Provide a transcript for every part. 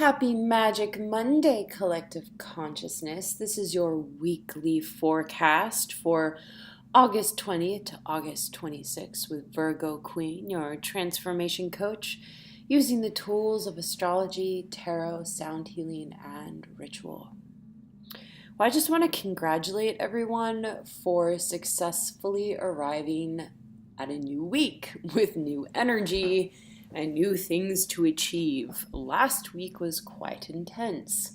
Happy Magic Monday, Collective Consciousness. This is your weekly forecast for August 20th to August 26th with Virgo Queen, your transformation coach, using the tools of astrology, tarot, sound healing, and ritual. Well, I just want to congratulate everyone for successfully arriving at a new week with new energy and new things to achieve. Last week was quite intense.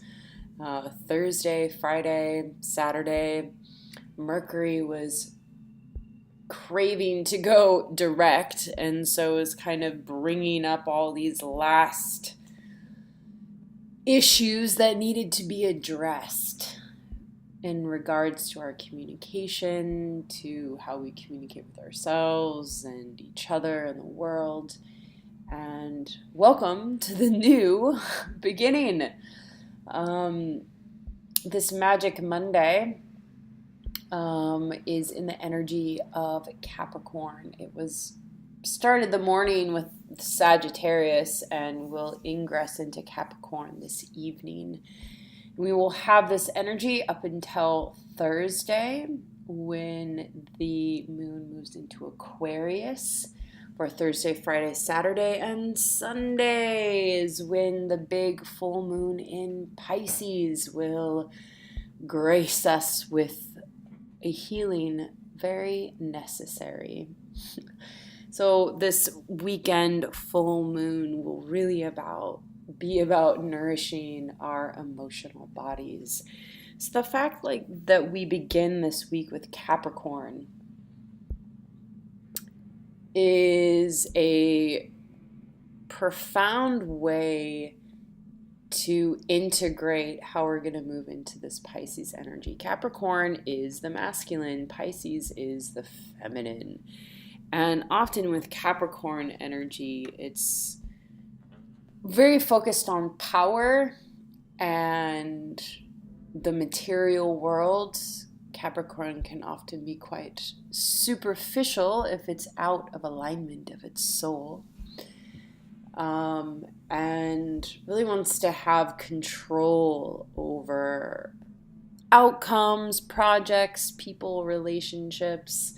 Thursday, Friday, Saturday, Mercury was craving to go direct, and so is kind of bringing up all these last issues that needed to be addressed in regards to our communication, to how we communicate with ourselves and each other and the world. And welcome to the new beginning. This Magic Monday is in the energy of Capricorn. It was started the morning with Sagittarius and will ingress into Capricorn this evening. We will have this energy up until Thursday when the moon moves into Aquarius. For Thursday, Friday, Saturday, and Sunday is when the big full moon in Pisces will grace us with a healing very necessary. So this weekend full moon will really be about nourishing our emotional bodies. So the fact that we begin this week with Capricorn is a profound way to integrate how we're going to move into this Pisces energy. Capricorn is the masculine, Pisces is the feminine. And often with Capricorn energy, it's very focused on power and the material world. Capricorn can often be quite superficial if it's out of alignment of its soul, and really wants to have control over outcomes, projects, people, relationships,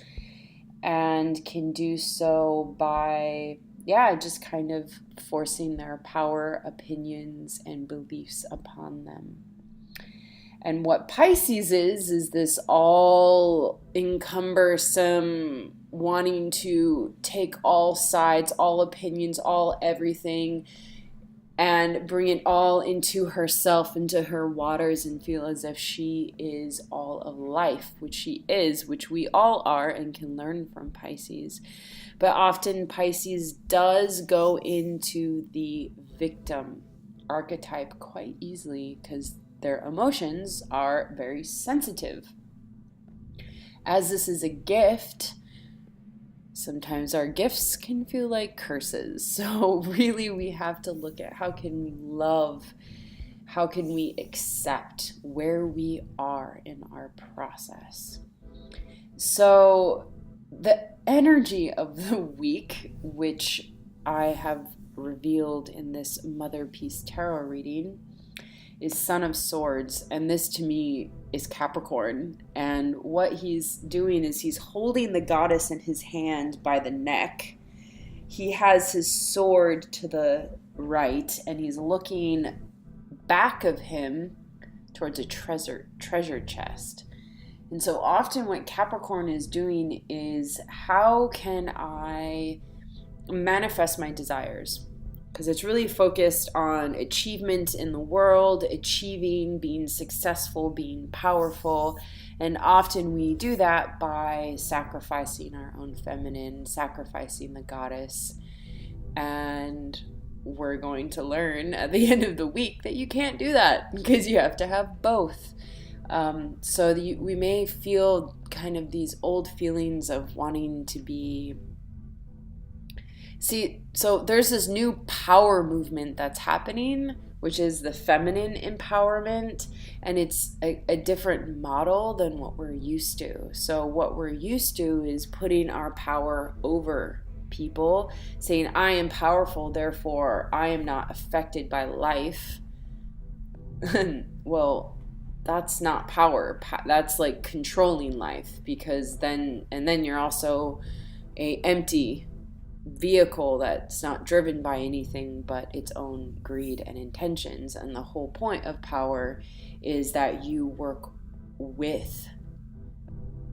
and can do so by, just kind of forcing their power, opinions, and beliefs upon them. And what Pisces is this all encumbersome, wanting to take all sides, all opinions, all everything, and bring it all into herself, into her waters, and feel as if she is all of life, which she is, which we all are and can learn from Pisces. But often Pisces does go into the victim archetype quite easily because their emotions are very sensitive. As this is a gift, sometimes our gifts can feel like curses. So really we have to look at how can we love, how can we accept where we are in our process. So the energy of the week, which I have revealed in this Mother Peace Tarot reading, is Son of Swords, and this to me is Capricorn. And what he's doing is he's holding the goddess in his hand by the neck. He has his sword to the right, and he's looking back of him towards a treasure chest. And so often what Capricorn is doing is, how can I manifest my desires? Because it's really focused on achievement in the world, achieving, being successful, being powerful. And often we do that by sacrificing our own feminine, sacrificing the goddess. And we're going to learn at the end of the week that you can't do that because you have to have both. We may feel kind of these old feelings of wanting to be... So there's this new power movement that's happening, which is the feminine empowerment, and it's a different model than what we're used to. So what we're used to is putting our power over people, saying, I am powerful, therefore I am not affected by life. Well, that's not power. That's like controlling life, because then you're also a empty vehicle that's not driven by anything but its own greed and intentions. And the whole point of power is that you work with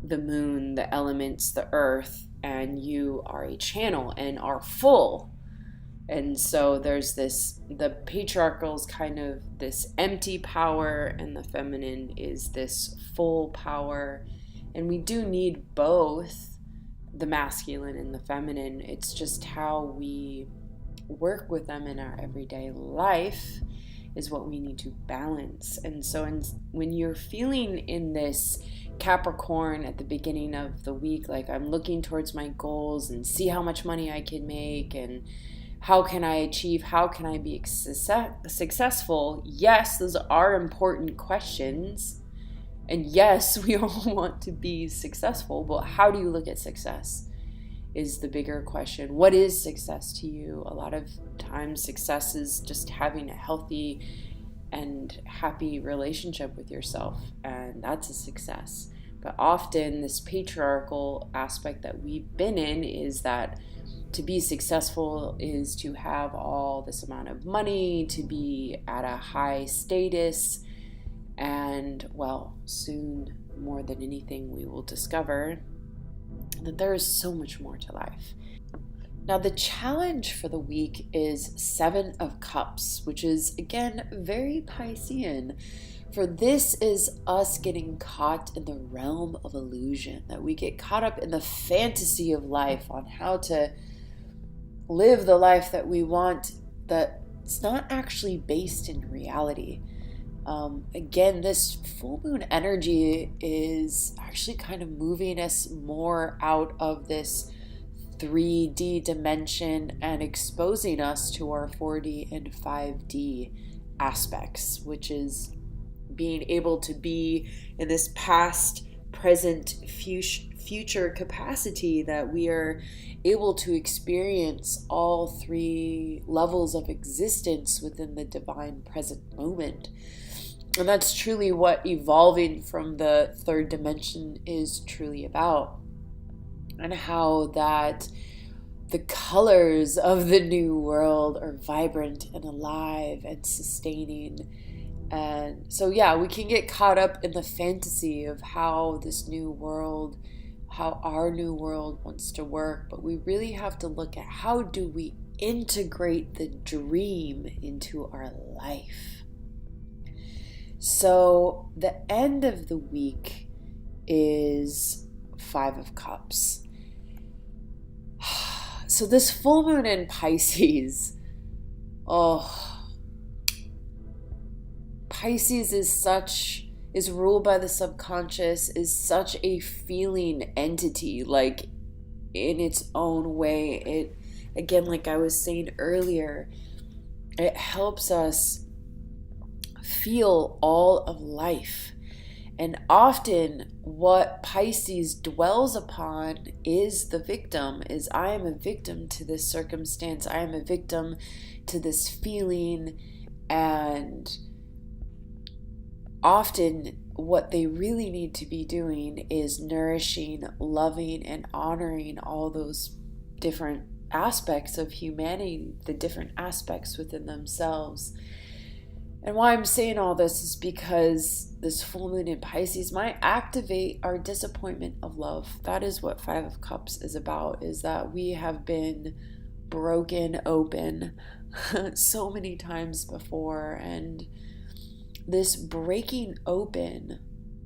the moon, the elements, the earth, and you are a channel and are full. And so there's this, the patriarchal is kind of this empty power, and the feminine is this full power. And we do need both, the masculine and the feminine. It's just how we work with them in our everyday life is what we need to balance. And so when you're feeling in this Capricorn at the beginning of the week, like I'm looking towards my goals and see how much money I can make and how can I achieve, how can I be successful? Yes, those are important questions. And yes, we all want to be successful, but how do you look at success is the bigger question. What is success to you? A lot of times success is just having a healthy and happy relationship with yourself, and that's a success. But often this patriarchal aspect that we've been in is that to be successful is to have all this amount of money, to be at a high status, and well, soon more than anything we will discover that there is so much more to life. Now, the challenge for the week is 7 of Cups, which is, again, very Piscean. For this is us getting caught in the realm of illusion, that we get caught up in the fantasy of life on how to live the life that we want, that it's not actually based in reality. Again, this full moon energy is actually kind of moving us more out of this 3D dimension and exposing us to our 4D and 5D aspects, which is being able to be in this past, present, future capacity, that we are able to experience all 3 levels of existence within the divine present moment. And that's truly what evolving from the 3rd dimension is truly about. And how that the colors of the new world are vibrant and alive and sustaining. And so, yeah, we can get caught up in the fantasy of how this new world, how our new world wants to work. But we really have to look at how do we integrate the dream into our life. So the end of the week is 5 of Cups. So this full moon in Pisces, Pisces is ruled by the subconscious, is such a feeling entity, like in its own way. It, again, like I was saying earlier, it helps us feel all of life. And often what Pisces dwells upon is the victim, is I am a victim to this circumstance, I am a victim to this feeling. And often what they really need to be doing is nourishing, loving, and honoring all those different aspects of humanity, the different aspects within themselves. And why I'm saying all this is because this full moon in Pisces might activate our disappointment of love. That is what 5 of Cups is about, is that we have been broken open so many times before. And this breaking open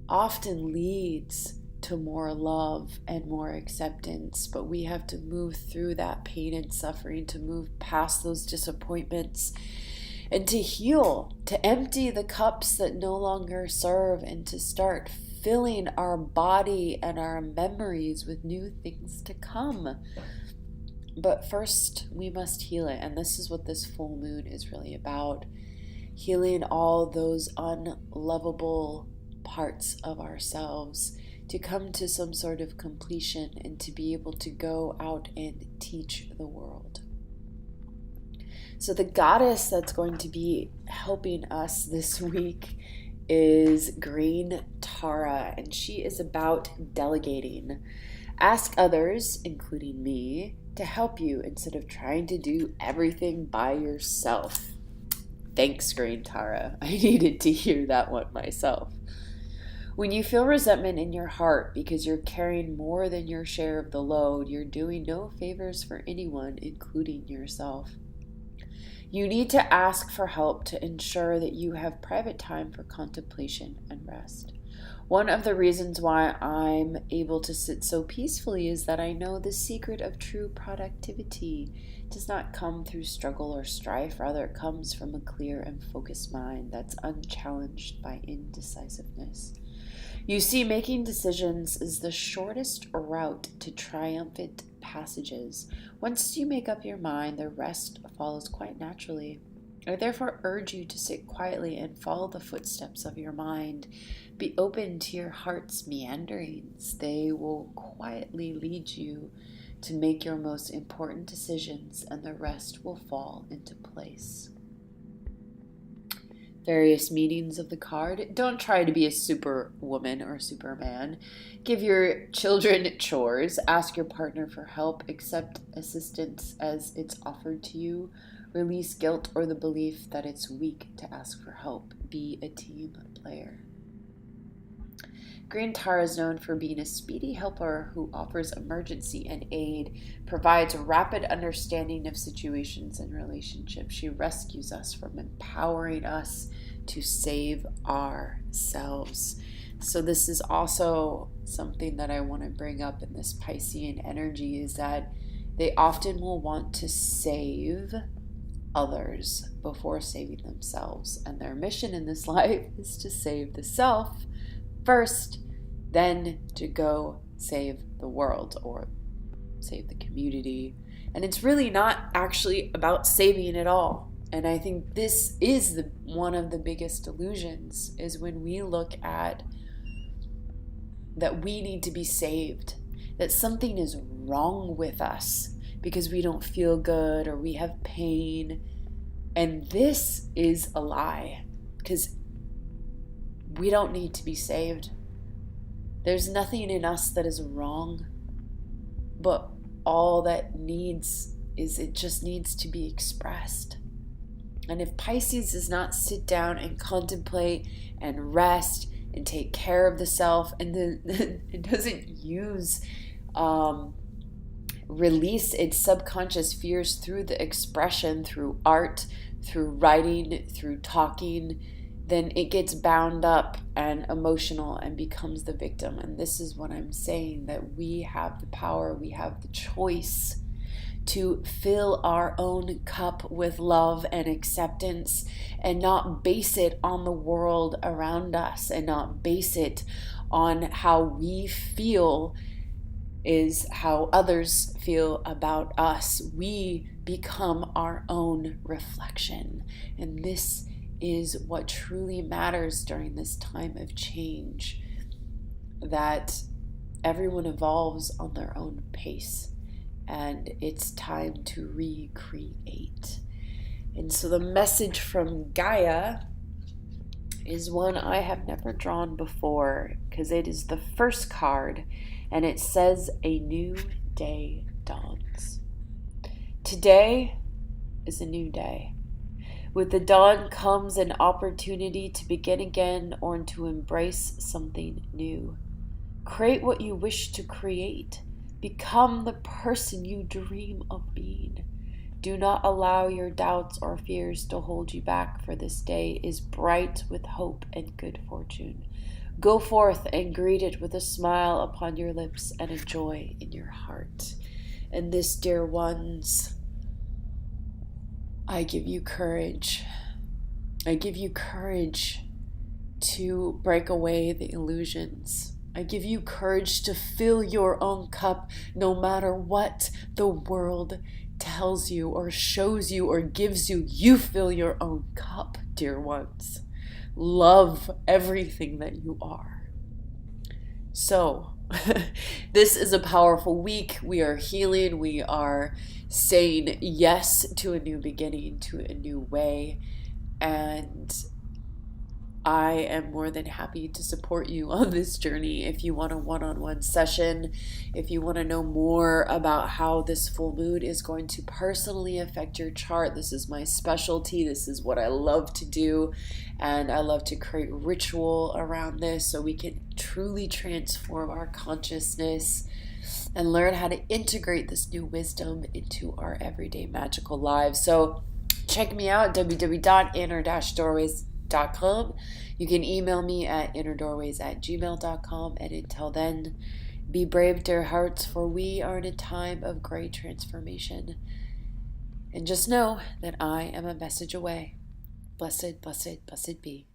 often leads to more love and more acceptance. But we have to move through that pain and suffering, to move past those disappointments, and to heal, to empty the cups that no longer serve, and to start filling our body and our memories with new things to come. But first, we must heal it. And this is what this full moon is really about. Healing all those unlovable parts of ourselves to come to some sort of completion and to be able to go out and teach the world. So the goddess that's going to be helping us this week is Green Tara, and she is about delegating. Ask others, including me, to help you instead of trying to do everything by yourself. Thanks, Green Tara. I needed to hear that one myself. When you feel resentment in your heart because you're carrying more than your share of the load, you're doing no favors for anyone, including yourself. You need to ask for help to ensure that you have private time for contemplation and rest. One of the reasons why I'm able to sit so peacefully is that I know the secret of true productivity does not come through struggle or strife. Rather, it comes from a clear and focused mind that's unchallenged by indecisiveness. You see, making decisions is the shortest route to triumphant passages. Once you make up your mind, the rest follows quite naturally. I therefore urge you to sit quietly and follow the footsteps of your mind. Be open to your heart's meanderings. They will quietly lead you to make your most important decisions, and the rest will fall into place. Various meanings of the card. Don't try to be a superwoman or superman. Give your children chores. Ask your partner for help. Accept assistance as it's offered to you. Release guilt or the belief that it's weak to ask for help. Be a team player. Green Tara is known for being a speedy helper who offers emergency and aid, provides rapid understanding of situations and relationships. She rescues us from empowering us to save ourselves. So this is also something that I want to bring up in this Piscean energy, is that they often will want to save others before saving themselves. And their mission in this life is to save the self first, then to go save the world or save the community. And it's really not actually about saving at all. And I think this is one of the biggest illusions, is when we look at that we need to be saved, that something is wrong with us because we don't feel good or we have pain. And this is a lie, because we don't need to be saved. There's nothing in us that is wrong, but all that needs is, it just needs to be expressed. And if Pisces does not sit down and contemplate and rest and take care of the self, and it doesn't release its subconscious fears through the expression, through art, through writing, through talking, then it gets bound up and emotional and becomes the victim. And this is what I'm saying, that we have the power, we have the choice to fill our own cup with love and acceptance, and not base it on the world around us, and not base it on how we feel is how others feel about us. We become our own reflection. And this is what truly matters during this time of change, that everyone evolves on their own pace, and it's time to recreate. And so the message from Gaia is one I have never drawn before, because it is the first card, and it says, a new day dawns. Today is a new day. With the dawn comes an opportunity to begin again or to embrace something new. Create what you wish to create. Become the person you dream of being. Do not allow your doubts or fears to hold you back, for this day is bright with hope and good fortune. Go forth and greet it with a smile upon your lips and a joy in your heart. And this, dear ones, I give you courage. I give you courage to break away the illusions. I give you courage to fill your own cup, no matter what the world tells you or shows you or gives you. You fill your own cup, dear ones. Love everything that you are. So, This is a powerful week. We are healing. We are saying yes to a new beginning, to a new way. And I am more than happy to support you on this journey. If you want a one-on-one session, if you want to know more about how this full moon is going to personally affect your chart, this is my specialty. This is what I love to do. And I love to create ritual around this so we can truly transform our consciousness and learn how to integrate this new wisdom into our everyday magical lives. So check me out, www.inner-doorways.com. You can email me at innerdoorways@gmail.com. And until then, be brave, dear hearts, for we are in a time of great transformation. And just know that I am a message away. Blessed, blessed, blessed be.